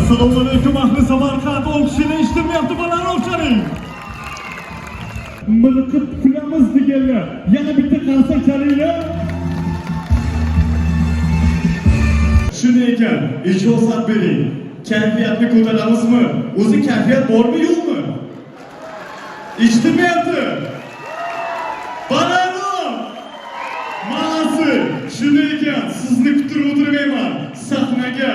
Assalomu alaykum ahli Samarqand. O'qishini eshitmayapti bolalar o'xsharing. Milqib kulamiz deganlar. Yana bitta qarsak chalinglar. Shuni ekan, ijozat bering. Kayfiyatni ko'taramizmi? O'zi kayfiyat bormi yo'qmi? Eshitmayapti. Bolalar! Ma'nosi, shuni ekan, sizni kutib o'tirmayman. Sahnaga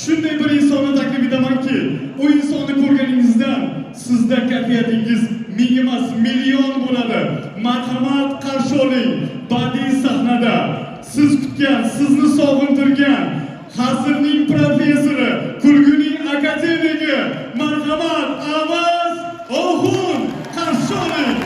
shunday bir insonni taklif etamanki, u insonni ko'rganingizdan sizda kayfiyatingiz ming emas million bo'ladi. Marhamat qarshi oling. Badiiy sahnada siz kutgan, sizni sog'intirgan hazilning professori, kulguning akademigi, marhamat Avaz Oxun qarshi oling.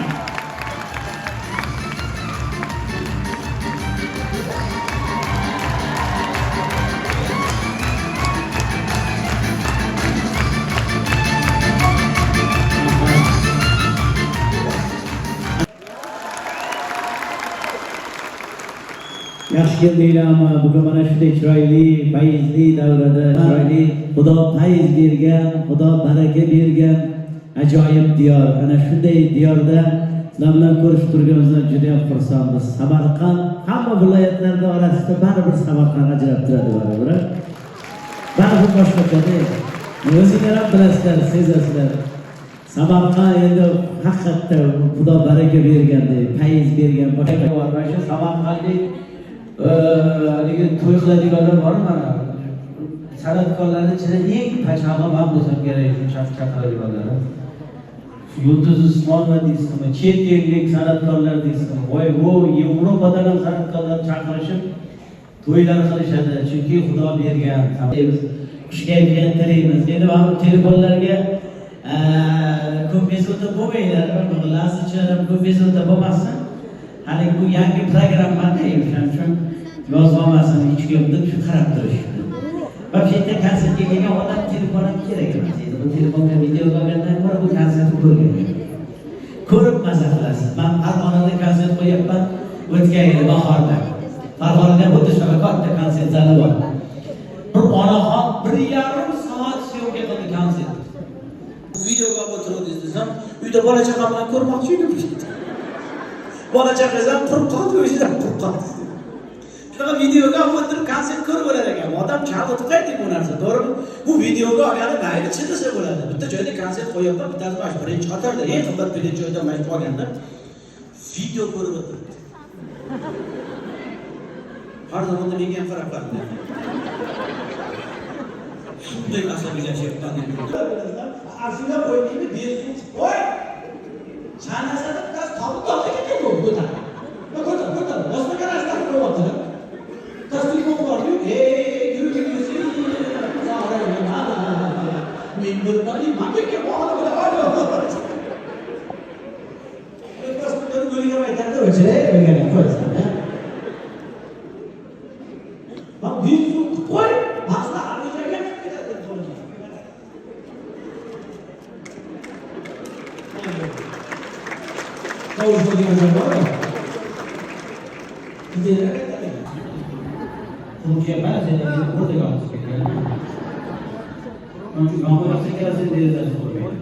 Yaxshi keldinglarmi? Bugun mana shunday chiroyli, fayzli davrada chiroyli, Xudo fayz bergan, Xudo baraka bergan ajoyib diyor. Ana shunday diyorda sizlar bilan ko'rishib turganimizdan juda ham xursandmiz. Samarqand hamma viloyatlarning orasida baribir Samarqand ajrab turadi baribir. Baribir boshqacha. O'zinglar ham bilasizlar, sezasizlar. Samarqand endi haqiqatdan Xudo baraka berganda, fayz bergan boshqa bor. Mana shu Samarqandlik haligi to'y qiladiganlar bor mana. San'atkorlarning ichida eng pachog'i men bo'lsam kerak shu chaqiradiganlar. Yulduz Usmonova deysizmi, chet ellik san'atkorlar deysizmi, voy Yevropadan ham san'atkorlar chaqirishib to'ylar qilishadi, chunki Xudo bergan. Biz xushkayfiyat tilaymiz. Endi mana telefonlarga ko'p bezovta bo'lmanglar, bilasiz, ko'p bezovta bo'lmasin. Hali bu yangi programmada o'shaning uchun yozib olmasin, hech kimni shu qarab turishdi. Вообще-то konsertga kelgan odam telefon ham kerak emas. Bu telefonga video olgandan ko'ra bu konsertni ko'rib maza qilasiz. Men Farg'onada konsert qo'yapman o'tgan yil bahorda. Farg'onada xuddi shunaqa katta konsert zali bor. Bir onaxon 1,5 soat syomka qildi konsert. Videoga o'tirdik desam, uyda bola chaqam bilan ko'rmoqchi edim. Bola chaqasam qurib qoldi, o'zidan qurib qoldi. Shunaqa videoga o'tirib konsert ko'rib olar ekan. Odam chalg'itib qaytib bu narsa, to'g'rimi? Bu videoga olgani mayli chizsa bo'ladi. Bitta joyda konsert qo'yapman, bittasi bosh birinchi qatorda, eng qimmat birinchi joyda mayli qolganda video ko'rib o'tiribdi. Har zamonda menga ham farq bor. Shunday asabiylashyapman endi. Aslida qo'ydingmi, bersin. Voy! Chanasada bitta topib ketdi bu ko'tar. Ko'tar. Boshqa qarashdan qo'yapti. Tasdiq bormi? Yurgin. Men bilmadi, menga bog'la bo'lar. Tasdiqni go'liga aytadi, o'chirey, o'rganib qo'ysan. Bak, bir qo'y, asla o'chaga ketadi. Tovuş koyduğunuz var mı? Gidelim. Bunu yapar, sen de burada kalmışsın. Ama kerasın diye soruyor.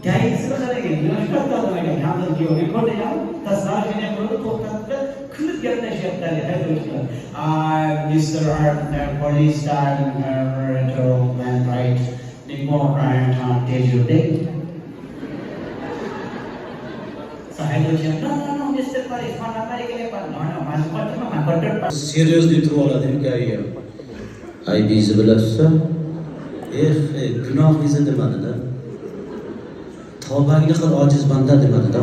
Gayet sırada geliyor. Şu kadar da yalnız diyor. Burada ya, tasarrufine burada toplantıda kılık yaklaşıklar. Mr. Police Star and right. Nemo and Teju Day. Seriously turib oladi hikoya. Aybizni bilasizmi? Gunoh izi demadida. Tavbangni qil ojiz banda demadida.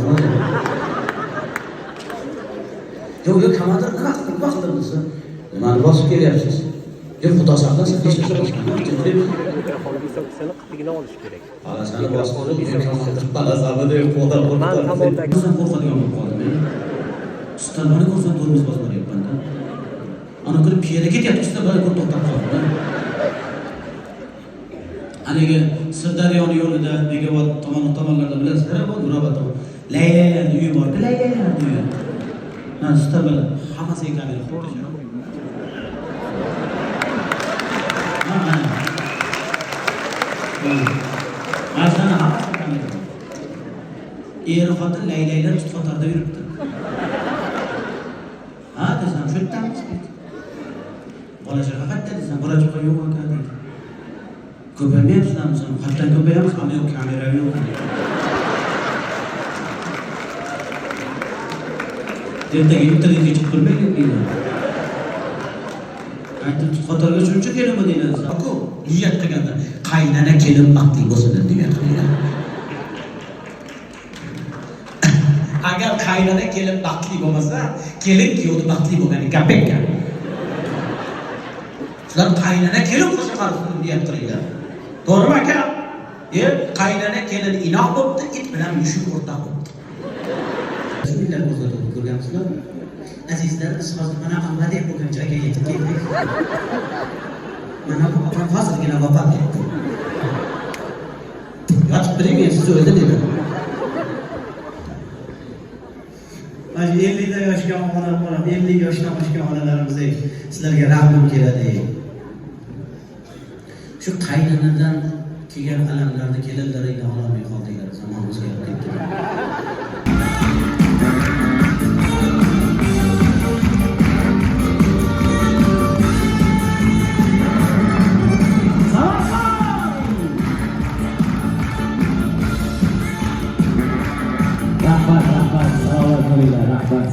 Yo'q, komandir nima qildim desa, nimani bosib kelyapsiz? Yo'q, Xudo saqlasin, hech narsa seni qatligini olish kerak. Hala seni bosib olib, komandir palasabida qo'ldan qo'rqadi. O'zim qo'rqadigan bo'lib qoldim. Ustalani ko'rsam tormoz bosmayapman-da. Ana kirib piyoda ketyapti, ustalani ko'rib to'xtab qoldi. Haligi Sirdaryoning yo'lida Bekobod tomonlarda bilasizlar, bu Nurobod. Laylaylarning uyi bor, laylaylarning uyi. Mana ustalani hammasiga kamera qo'ydi. Aslında hammasini taniydi. Eri xotin laylaylar tutqotarda yuribdi. Ha desam, shu yerdamiz deydi. Bola chaqa qayerda desam, bola chaqa yo'q ekan deydi. Ko'paymayapsizlarmi desam, qatdan ko'payamiz, ammo yo'q, kamera yo'q deydi. Ertaga internetga chiqib turmaylik deydi. Aytib tutqotarga shuncha kelinmi deydi desam, ku niyat qilganda qaynana kelin baxtli bo'lsin deb niyat qilgan. Agar qaynana kelin baxtli bo'lmasa, kelin kuyovni baxtli bo'lgani gap ekan. Sizlar qaynana kelin qo'sha qarashni niyat qilinglar. To'g'rimi aka? Qaynana kelin inoq bo'libdi, it bilan mushuk o'rtoq bo'libdi. Bismillah ko'rsatib ko'rgansizlar. Azizlar, siz hozir mana Ahmadbek bo'lgan joyga yetib keldik. Mana bu hozirgina vafot etdi. Yotib turing, men sizni o'ldirdim. 50 yoshga onalar bo'lib, 50 yoshdan oshgan onalarimiz sizlarga rahmim keladi. Shu qaynanadan kelgan alamlarni kelinlaringga ololmay qoldinglar, zamon o'zgarib ketdi. Rahmat,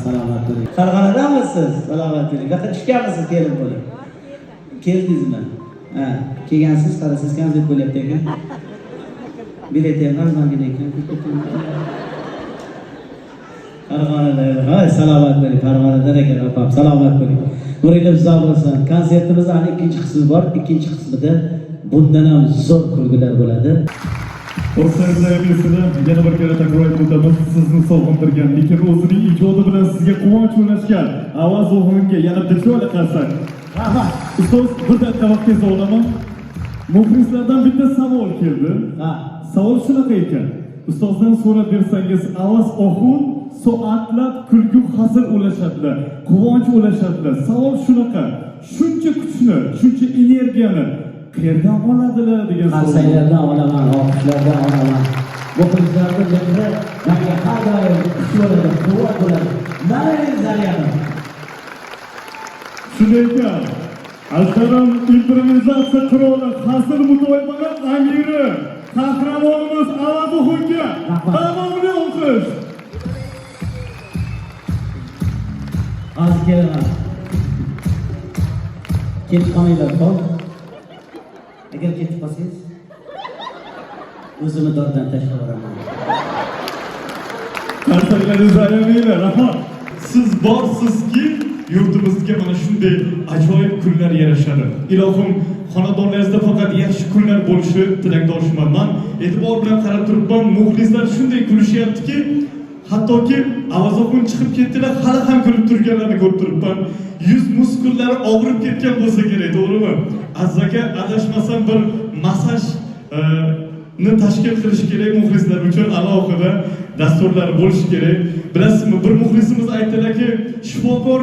salomat bo'ling. Farg'onadanmisiz? Salomat bo'ling. Qayoqqa tushganmisiz kelin bo'lib? Keldingizmi? Ha, kelgansiz, qarasiz, konsert bo'lyapti ekan. Bilet ham arzongina ekan. Farg'onada. Hay, salomat bo'ling. Farg'onadan ekan, opam. Salomat bo'ling. Nuringiz uzoq bo'lsin. Konsertimizning hali ikkinchi qismi bor. Ikkinchi qismida bundan ham zo'r kulgular bo'ladi. Do'stlarimizga yana bir kere takror aytib o'tamiz, sizni sog'intirgan, lekin o'zining ijodi bilan sizga quvonch ulashgan Avaz O'g'linga yana dijola qilsak. Rahmat. Ustoz, bir daqiqa vaqtingizni olaman. Muxlislardan bitta savol keldi. Savol shunaqa ekan. Ustozdan so'rab bersangiz, Avaz O'g'il soatlab kulgu hazil ulashadilar, quvonch ulashadilar. Savol shunaqa. Shuncha kuchni, shuncha energiyani qayerdan oladilar degan savol. Qarsaylardan olaman, olqishlardan olaman. Muxlislarning mehri menga har doim kuch bo'ladi, quvvat bo'ladi. Mana zaryadi. Shunday ekan, Asqaron improvizatsiya qiroli, hazil mutoyibalar amiri, qahramonimiz Avaz O'g'ilga davomli olqish. Hozir kelaman. Ketib qolmanglar, xo'p? Agar ketib qolsangiz, o'zimni dordan tashlab yuboraman. Qarsaylaringizni ayamanglar, rahmat. Siz borsizki, yurtimizga mana shunday ajoyib kunlar yarashadi. Ilohim, xonadonlaringizda faqat yaxshi kunlar bo'lishi tilakdoshiman. Men e'tibor bilan qarab turibman, muxlislar shunday kulishyaptiki, hattoki Avaz O'g'il chiqib ketdilar, hali ham kulib turganlarni ko'rib turibman. Yuz muskullari og'rib ketgan bo'lsa kerak, to'g'rimi? Aziz aka, adashmasam bir masaj ni tashkil qilish kerak muxlislar uchun, alohida dasturlar bo'lishi kerak. Bilasizmi, bir muxlisimiz aytdilarki, shifokor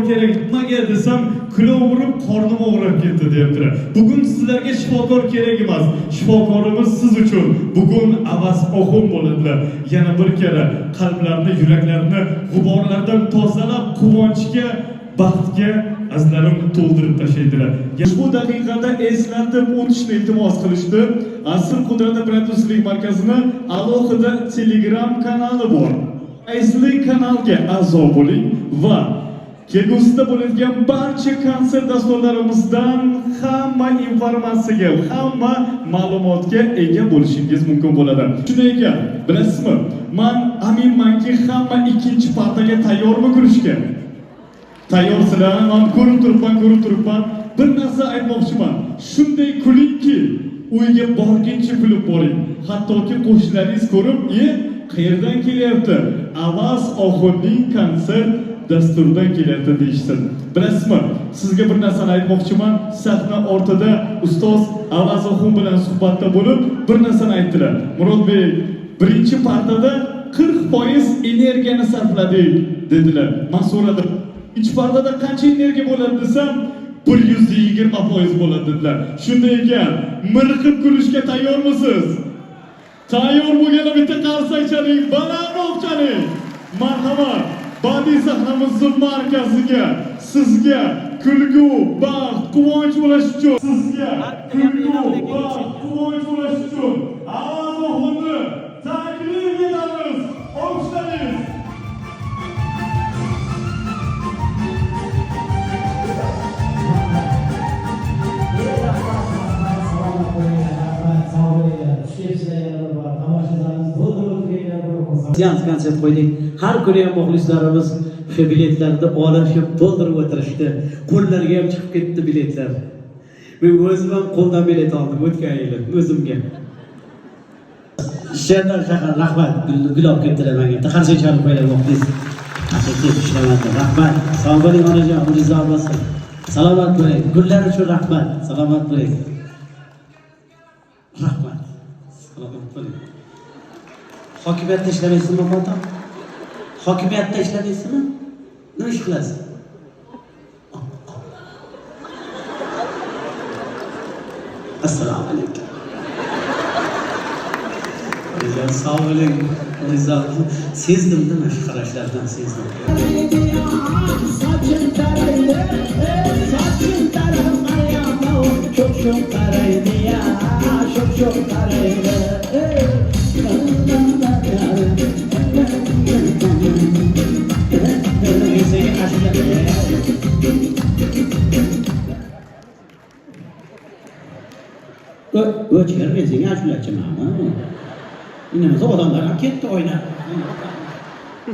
kerak. Nimaga desam, kilo urib, qornim og'rib ketdi deyaptilar. Bugun sizlarga shifokor kerak emas. Shifokorimiz siz uchun. Bugun Avaz O'g'il bo'ladilar. Yana bir kere qalblarni, yuraklarni g'uborlardan tozalab, quvonchga, baxtga azlarim to'ldirib tashlaydilar. Ushbu daqiqada eslatib o'tishni iltimos qilishdi. Asl Qudrat Produserlik markazini alohida Telegram kanali bor. Asli kanalga a'zo bo'ling va kelgusida bo'ladigan barcha konsert dasturlarimizdan hamma informatsiyaga, hamma ma'lumotga ega bo'lishingiz mumkin bo'ladi. Shunday ekan, bilasizmi, men aminmanki hamma ikkinchi partaga tayyormi kulishga? Tayyorsizlar, men ko'rib turibman. Bir narsa aytmoqchiman. Shunday kulingki, uyga borguncha kulib boring. Hattoki qo'shnilaringiz ko'rib, qayerdan kelyapti? Avaz O'g'ilning konsert dasturdan kelyapti deyishsin. Bilasizmi? Sizga bir narsani aytmoqchiman. Sahna ortida ustoz Avaz O'g'il bilan suhbatda bo'lib, bir narsani aytdilar. Murodbek, birinchi partada 40% energiyani sarfladik dedilar. Men so'radim, "İç pardada qancha energiya bo'ladi?" desam, 120% bo'ladi dedilar. Shunday ekan, mirqib kulishga tayyormisiz? Tayyor bo'lganda bitta qarsak chaling, balandroq chaling. Marhamat, badiiy sahnamizning markaziga sizga kulgu, baxt, quvonch bo'lish uchun sizga kulgu, baxt, quvonch bo'lish uchun Allohni taklif etamiz. Olqishlaymiz. Seans konsert qo'ydik. Har kuni ham muxlislarimiz o'sha biletlarni olishib, to'ldirib o'tirishdi. Qo'llariga ham chiqib ketdi biletlar. Men o'zim ham qo'ldan bilet oldim o'tgan yili o'zimga. Sherdan shahar rahmat gul olib keldilar menga. Qarshi chalib qo'ylar vaqtingiz. Asosiy ishlamoqda. Rahmat. Sog' bo'ling onajon, rizo bo'lsin. Salomat bo'ling. Gullar uchun rahmat. Salomat bo'ling. Rahmat. Salomat bo'ling. Hokimiyatda ishlamaysizmi, Fotim? Hokimiyatda ishlamaysizmi? Nima ish qilasiz? Assalomu alaykum. Rizo, sog' bo'ling. Rizo, sezdim-da mana shu qarashlardan sezdim. Çok qaraydi ya, çok qaraydi. O'chirib seni ashulachimanmi? Nima odamlar ham ketdi o'ynab.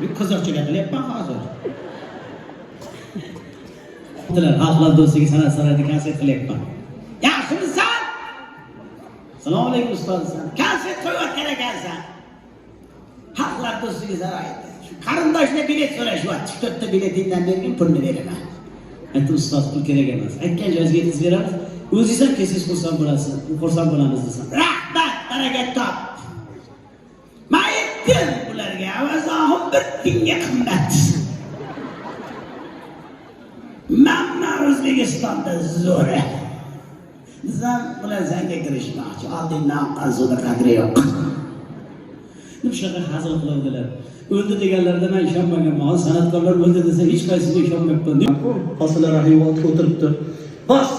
Bir qiziqchilik qilyapman hozir. Xalqlar do'stligi san'at san'ati konsert qilyapman. Yaxshimisan? Assalomu alaykum ustoz. Konsert qo'yayotgan ekansan. Xalqlar do'stligi saroyida. Shu qarindoshlar bilet so'rashyapti. 4 ta biletingdan bergin, pulni beraman. Aytdim ustoz, pul kerak emas. Aytgan joyingizga yetkazib beramiz. O'zingiz ham kelsangiz xursand bo'lasiz. Xursand bo'lamiz desam. Rahmat, barakat top. Men aytdim ularga, avazog'im 1000 ga qimmat. Mana O'zbekistonda zo'ra. Bizam bilan zanga kirishmoqchi. Oldindan qazuvda qadri yo'q. Nima shunaqa hazil qiladilar. O'ldi deganlarda men ishonmaganman. San'atkorlar o'ldi desa hech qaysisiga ishonmayapman. Hosila Rahimov o'tiribdi. Bas,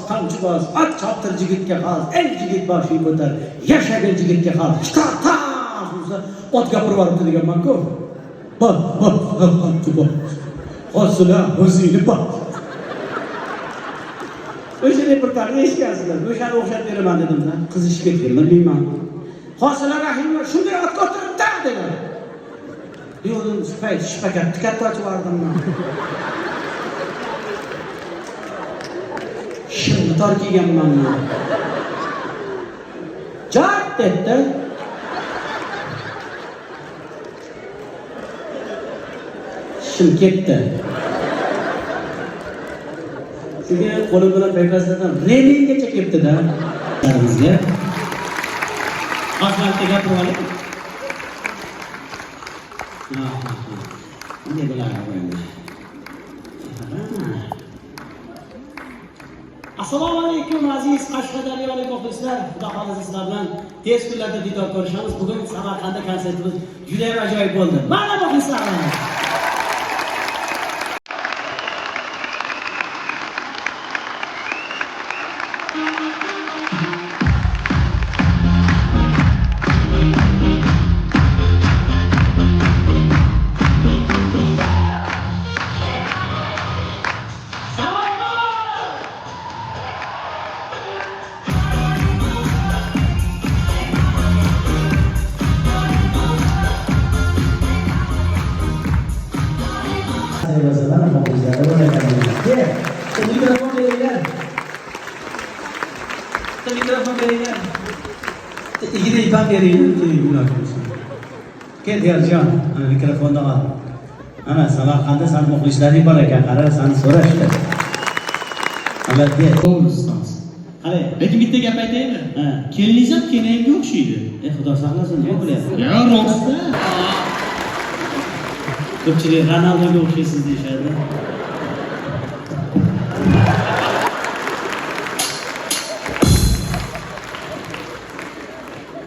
qamchi bas, at choptir yigitga xos, ey yigit boshing ko'tar, yashagan yigitga xos. Chiqarta! Ot gapirib boribdi deganman-ku. Bas, qamchi bas. Hosila o'zingni bas. O'sha reportajni eshitgansizlar. O'shani o'xshatib beraman dedim-da. Qizishib ketgan, bilmayman. Hosila Rahimov shunday otga o'tiribdi dedilar. Yo'lim shpakat tikatni ochib yubordim men. Shimtor kiyganman men. Jat dedi. Shim ketdi. Sizga qo'lim bilan payqasdan reminggacha ketdi-da. Bizga asfaltga gapirib oling. Bunday bo'lardi endi. Assalomu alaykum aziz qashqadaryolik muxlislar. Xudo xolasa sizlar bilan tez kunlarda diydor ko'rishamiz. Bugun Samarqandda konsertimiz juda ham ajoyib bo'ldi. Mana muxlislar. Mikrofon veringlar. Igna ipam beringlar. Kel Erjon, mikrofonni ol. Ana Samarqandda san muxlislaring bor ekan, qara seni so'rashdi. Albatta, to'g'risiz. Qara, lekin bitta gap aytaymi? Keliningiz ham kenayimga o'xshaydi. Xudo saqlasin, nima bo'lyapti? Yo, rostda. Ko'pchilik Ronaldoga o'xshaysiz deyishadi.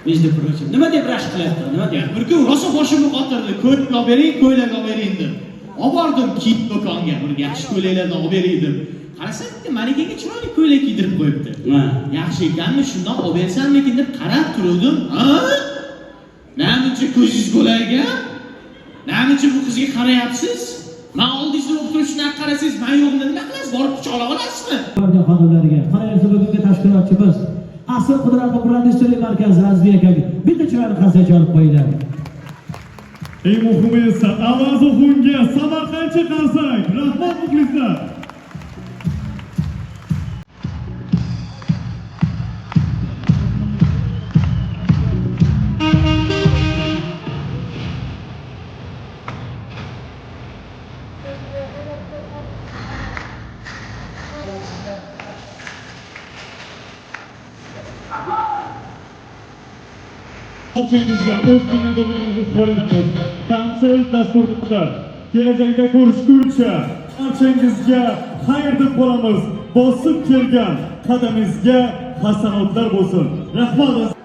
Между прочим, nima deb rashk qilyapti? Nima deyapti? Bir kun rosa boshimni qotirdi. Ko'ylak olib bering, ko'ylak olib bering deb. Olib bordim kiyim do'konga, bir yaxshi ko'ylaklardan olib bering deb. Qarasam, manikiga chiroyli ko'ylak kiydirib qo'yibdi. Ha. Yaxshi ekanmi, shundan olib bersammikin deb qarab turdim. Ha? Namuncha ko'zingiz bo'larga? Namuncha bu qizga qarayapsiz? Men oldingizda o'tirib turib shunaqa qarasangiz, men yo'qni nima qilasiz? Borib quchoqlab olasizmi? Barcha xodimlarga, qarayapsiz bugungi tashkilotchimiz Asl Qudratli Prodyuserlik markazi Azbiya akaga bitta chiroyli qasacha olib qo'yinglar. Eng muhimi esa Avazoxonga Samarqandcha qarsak. Rahmat muxlislar. Ofisimizga o'z minnatdorligimizni izhor etamiz. Konsert dasturida kelajakda ko'rishguncha barchangizga xayr deb qolamiz. Bosib kelgan qadamingizga hasanotlar bo'lsin. Rahmat.